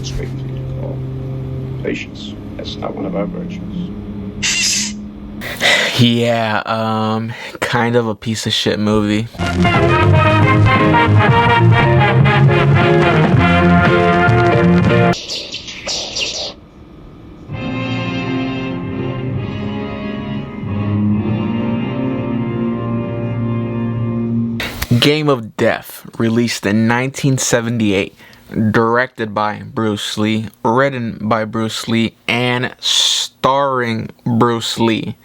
straight through the call. Patience. That's not one of our virtues. Yeah, kind of a piece of shit movie. Game of Death, released in 1978, directed by Bruce Lee, written by Bruce Lee, and starring Bruce Lee.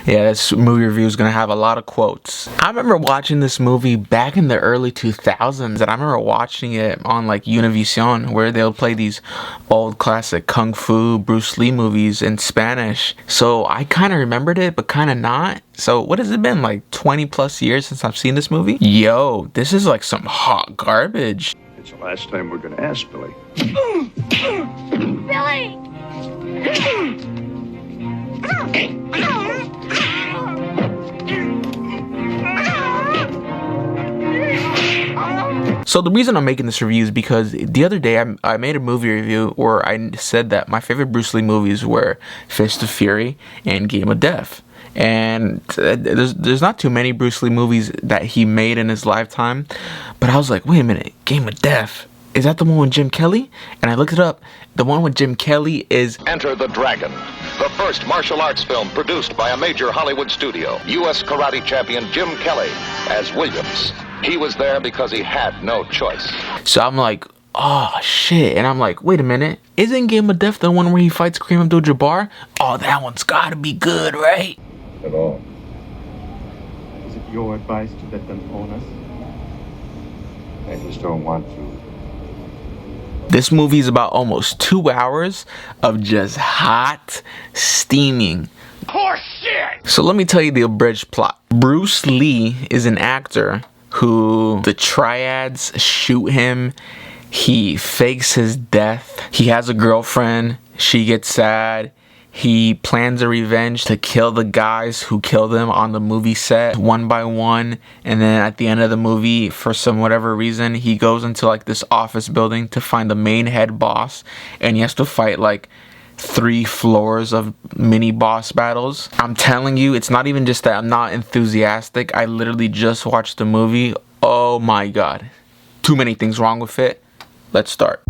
Yeah, this movie review is going to have a lot of quotes. I remember watching this movie back in the early 2000s, and I remember watching it on like Univision, where they'll play these old classic Kung Fu Bruce Lee movies in Spanish. So I kind of remembered it, but kind of not. So what has it been, like 20 plus years since I've seen this movie? Yo, this is like some hot garbage. It's the last time we're going to ask, Billy. Billy! So the reason I'm making this review is because the other day I made a movie review where I said that my favorite Bruce Lee movies were Fist of Fury and Game of Death. And there's not too many Bruce Lee movies that he made in his lifetime. But I was like, wait a minute, Game of Death? Is that the one with Jim Kelly? And I looked it up. The one with Jim Kelly is Enter the Dragon, the first martial arts film produced by a major Hollywood studio. U.S. karate champion Jim Kelly as Williams. He was there because he had no choice. So I'm like, oh shit. And I'm like, wait a minute. Isn't Game of Death the one where he fights Kareem Abdul-Jabbar? Oh, that one's gotta be good, right? At all. Is it your advice to let them own us? I just don't want to. This movie is about almost 2 hours of just hot, steaming Horse shit! So let me tell you the abridged plot. Bruce Lee is an actor who the triads shoot him. He fakes his death. He has a girlfriend. She gets sad. He plans a revenge to kill the guys who killed him on the movie set one by one. And then at the end of the movie, for some whatever reason, he goes into like this office building to find the main head boss. And he has to fight like 3 floors of mini boss battles. I'm telling you, it's not even just that I'm not enthusiastic. I literally just watched the movie. Oh my god. Too many things wrong with it. Let's start.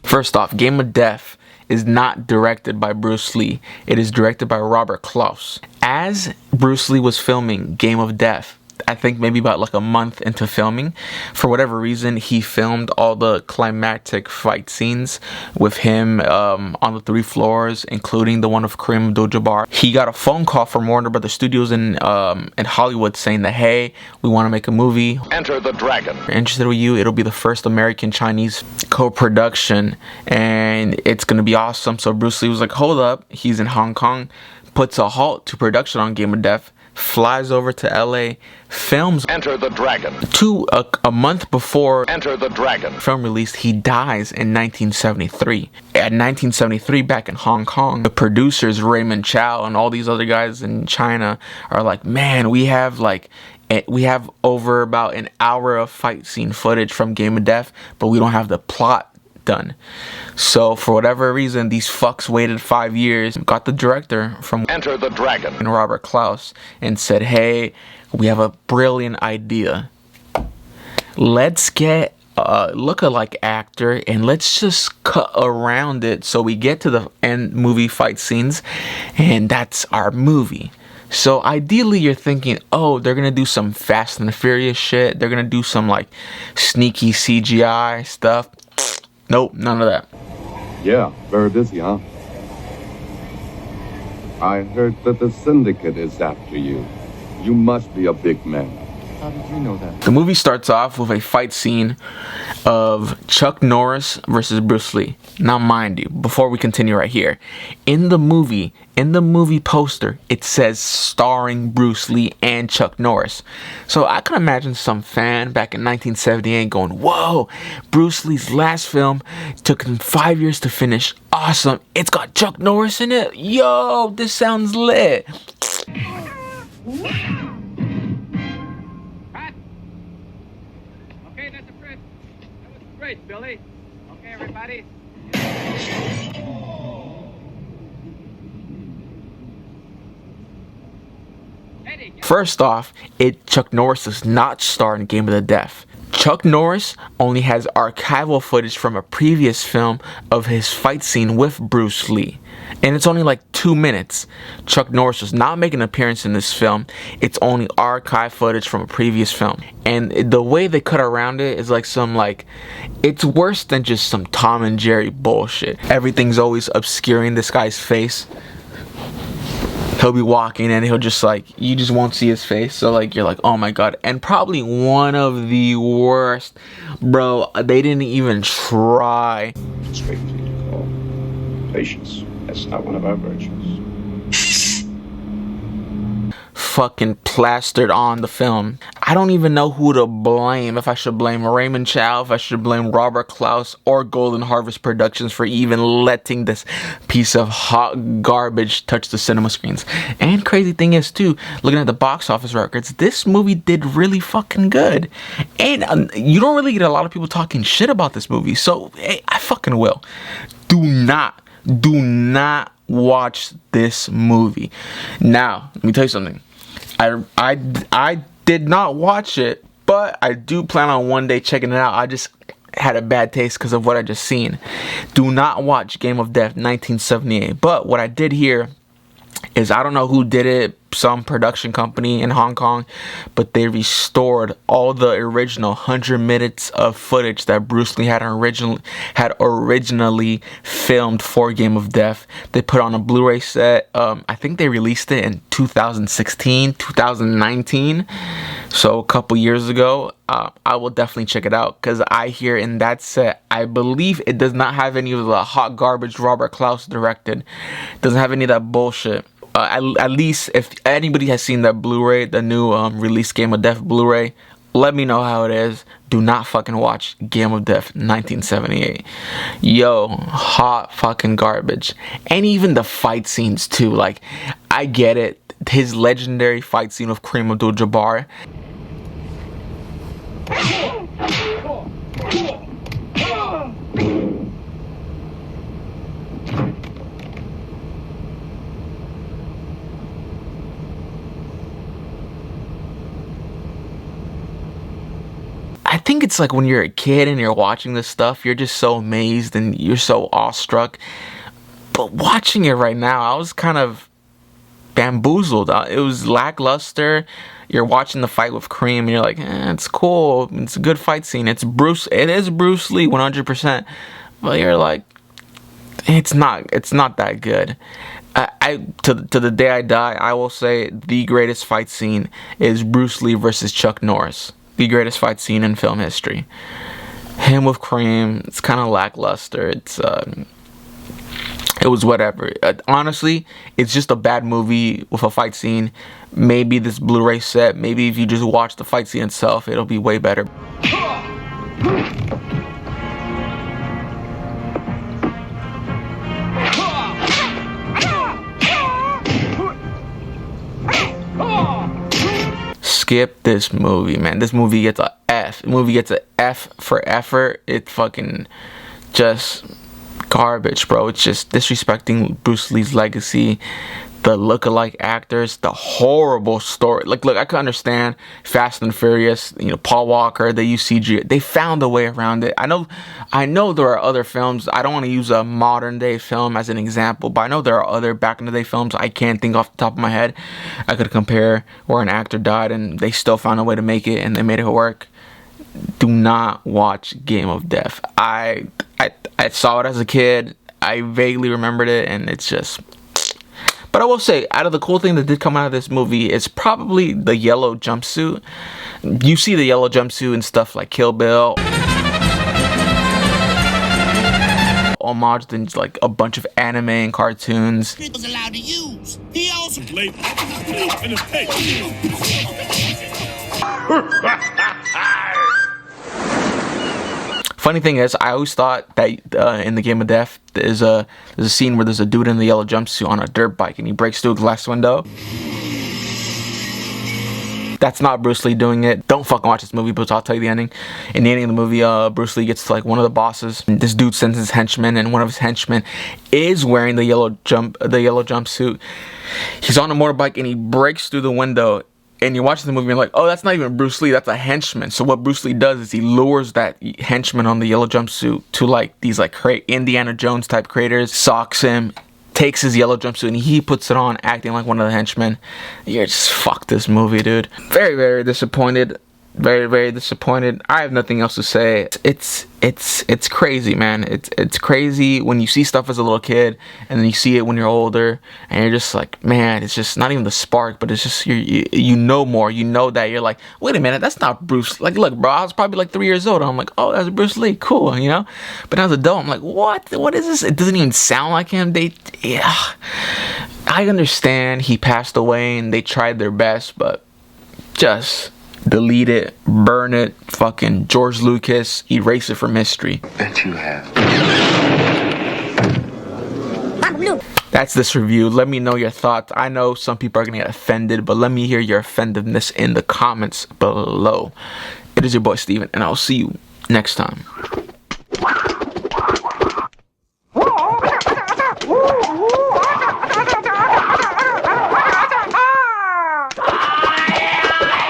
First off, Game of Death is not directed by Bruce Lee. It is directed by Robert Klaus. As Bruce Lee was filming Game of Death, I think maybe about like a month into filming, for whatever reason, he filmed all the climactic fight scenes with him on the 3 floors, including the one of Kareem Abdul-Jabbar. He got a phone call from Warner Brothers Studios in Hollywood saying that, hey, we want to make a movie. Enter the Dragon. We're interested with you. It'll be the first American-Chinese co-production, and it's going to be awesome. So Bruce Lee was like, hold up. He's in Hong Kong, puts a halt to production on Game of Death, flies over to LA, films Enter the Dragon. A month before Enter the Dragon. film release. He dies in 1973. At 1973, back in Hong Kong, the producers Raymound, Chow, and all these other guys in China are like, man, we have over about an hour of fight scene footage from Game of Death, but we don't have the plot done. So for whatever reason, these fucks waited 5 years, got the director from Enter the Dragon and Robert Klaus, and said, hey, we have a brilliant idea. Let's get a look-alike actor and let's just cut around it so we get to the end movie fight scenes, and that's our movie. So ideally you're thinking, oh, they're gonna do some Fast and the Furious shit, they're gonna do some like sneaky CGI stuff. Nope, none of that. Yeah, very busy, huh? I heard that the syndicate is after you. You must be a big man. How did you know that? The movie starts off with a fight scene of Chuck Norris versus Bruce Lee. Now, mind you, before we continue right here, in the movie poster, it says starring Bruce Lee and Chuck Norris. So I can imagine some fan back in 1978 going, whoa, Bruce Lee's last film took him 5 years to finish. Awesome. It's got Chuck Norris in it. Yo, this sounds lit. Great, Billy. Okay, everybody. First off, Chuck Norris does not star in Game of the Deaf. Chuck Norris only has archival footage from a previous film of his fight scene with Bruce Lee. And it's only like 2 minutes. Chuck Norris does not make an appearance in this film. It's only archive footage from a previous film. And the way they cut around it is like it's worse than just some Tom and Jerry bullshit. Everything's always obscuring this guy's face. He'll be walking and he'll just you just won't see his face. So you're like, oh my god. And probably one of the worst, bro, they didn't even try. It's great for you to call. Patience. That's not one of our virtues. Fucking plastered on the film. I don't even know who to blame. If I should blame Raymond Chow, if I should blame Robert Klaus or Golden Harvest Productions for even letting this piece of hot garbage touch the cinema screens. And crazy thing is too, looking at the box office records, this movie did really fucking good. And you don't really get a lot of people talking shit about this movie. So hey, I fucking will. Do not watch this movie. Now, let me tell you something. I did not watch it, but I do plan on one day checking it out. I just had a bad taste because of what I just seen. Do not watch Game of Death 1978. But what I did hear is, I don't know who did it, some production company in Hong Kong, but they restored all the original 100 minutes of footage that Bruce Lee had originally filmed for Game of Death. They put on a Blu-ray set. I think they released it in 2016, 2019, so a couple years ago. I will definitely check it out, because I hear in that set, I believe it does not have any of the hot garbage Robert Klaus directed. It doesn't have any of that bullshit. At least if anybody has seen that Blu-ray, the new released Game of Death Blu-ray, let me know how it is. Do not fucking watch Game of Death 1978. Yo, hot fucking garbage. And even the fight scenes too. I get it. His legendary fight scene with Kareem Abdul-Jabbar. I think it's like when you're a kid and you're watching this stuff, you're just so amazed and you're so awestruck. But watching it right now, I was kind of bamboozled. It was lackluster. You're watching the fight with Kareem and you're like, it's cool. It's a good fight scene. It is Bruce Lee 100%. But you're like, it's not that good. To the day I die, I will say the greatest fight scene is Bruce Lee versus Chuck Norris. The greatest fight scene in film history. Him with Kareem, it's kind of lackluster. It was whatever. Honestly, it's just a bad movie with a fight scene. Maybe this Blu-ray set, maybe if you just watch the fight scene itself, it'll be way better. Skip this movie, man. This movie gets a F. The movie gets a F for effort. It's fucking just garbage, bro. It's just disrespecting Bruce Lee's legacy, the look-alike actors, the horrible story. Look, I can understand Fast and Furious, Paul Walker, they use CG. They found a way around it. I know there are other films. I don't want to use a modern day film as an example, but I know there are other back in the day films I can't think off the top of my head I could compare where an actor died and they still found a way to make it and they made it work. Do not watch Game of Death. I saw it as a kid. I vaguely remembered it, and it's just... But I will say, out of the cool thing that did come out of this movie, is probably the yellow jumpsuit. You see the yellow jumpsuit and stuff like Kill Bill. Homage to like a bunch of anime and cartoons. He was allowed to use. He also played in his face. Funny thing is, I always thought that in the Game of Death, there's a scene where there's a dude in the yellow jumpsuit on a dirt bike and he breaks through the glass window. That's not Bruce Lee doing it. Don't fucking watch this movie, but I'll tell you the ending. In the ending of the movie, Bruce Lee gets to like one of the bosses. This dude sends his henchmen, and one of his henchmen is wearing the yellow jumpsuit. He's on a motorbike and he breaks through the window. And you're watching the movie and you're like, oh, that's not even Bruce Lee, that's a henchman. So what Bruce Lee does is he lures that henchman on the yellow jumpsuit to like these like Indiana Jones type craters, socks him, takes his yellow jumpsuit and he puts it on, acting like one of the henchmen. You're just, fuck this movie, dude. Very, very disappointed. Very, very disappointed. I have nothing else to say. It's crazy, man. It's crazy when you see stuff as a little kid and then you see it when you're older and you're just like, man, it's just not even the spark, but it's just you know more. You know that you're like, wait a minute, that's not Bruce. Like, look, bro, I was probably like 3 years old. I'm like, oh, that's Bruce Lee, cool, you know. But as an adult, I'm like, what is this? It doesn't even sound like him. I understand he passed away and they tried their best, but just delete it, burn it, fucking George Lucas, erase it from history. Bet you have. That's this review. Let me know your thoughts. I know some people are gonna get offended, but let me hear your offendedness in the comments below. It is your boy Steven, and I'll see you next time.